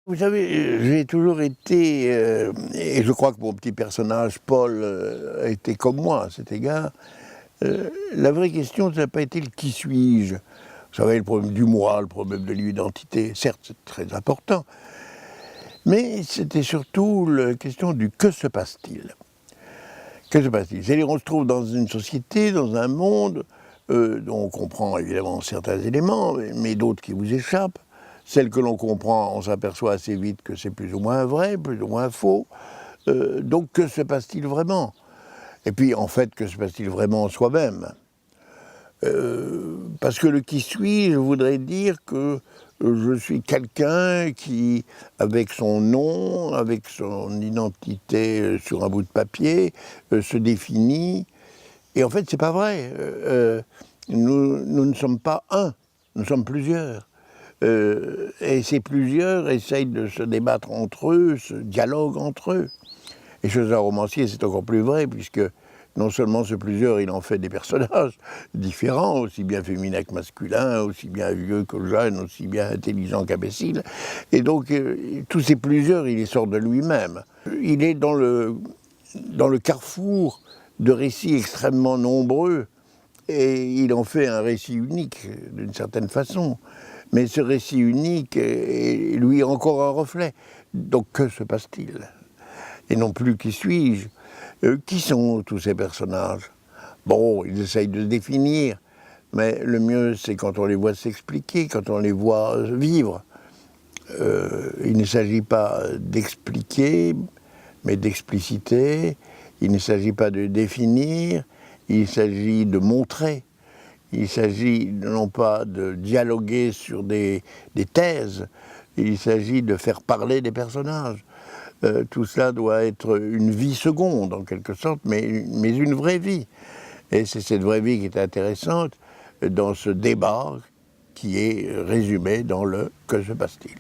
Vous savez, j'ai toujours été, et je crois que mon petit personnage, Paul, a été comme moi à cet égard. La vraie question, ça n'a pas été le qui suis-je. Vous savez, le problème du moi, le problème de l'identité, certes, c'est très important. Mais c'était surtout la question du que se passe-t-il. Que se passe-t-il? C'est-à-dire, on se trouve dans une société, dans un monde, dont on comprend évidemment certains éléments, mais d'autres qui vous échappent. Celles que l'on comprend, on s'aperçoit assez vite que c'est plus ou moins vrai, plus ou moins faux. Donc que se passe-t-il vraiment? Et puis en fait, que se passe-t-il vraiment en soi-même? Parce que le qui suis-je voudrait dire que je suis quelqu'un qui, avec son nom, avec son identité sur un bout de papier, se définit. Et en fait, c'est pas vrai. Nous ne sommes pas un, nous sommes plusieurs. Et ces plusieurs essayent de se débattre entre eux, se dialoguent entre eux. Et chez un romancier, c'est encore plus vrai, puisque non seulement ce plusieurs, il en fait des personnages différents, aussi bien féminins que masculins, aussi bien vieux que jeunes, aussi bien intelligents qu'imbéciles. Et donc, tous ces plusieurs, il les sort de lui-même. Il est dans le carrefour de récits extrêmement nombreux, et il en fait un récit unique, d'une certaine façon. Mais ce récit unique est lui encore un reflet. Donc que se passe-t-il? Et non plus qui suis-je? Qui sont tous ces personnages? Bon, ils essayent de définir, mais le mieux c'est quand on les voit s'expliquer, quand on les voit vivre. Il ne s'agit pas d'expliquer, mais d'expliciter. Il ne s'agit pas de définir, il s'agit de montrer. Il s'agit non pas de dialoguer sur des thèses, il s'agit de faire parler des personnages. Tout cela doit être une vie seconde, en quelque sorte, mais une vraie vie. Et c'est cette vraie vie qui est intéressante dans ce débat qui est résumé dans le « Que se passe-t-il »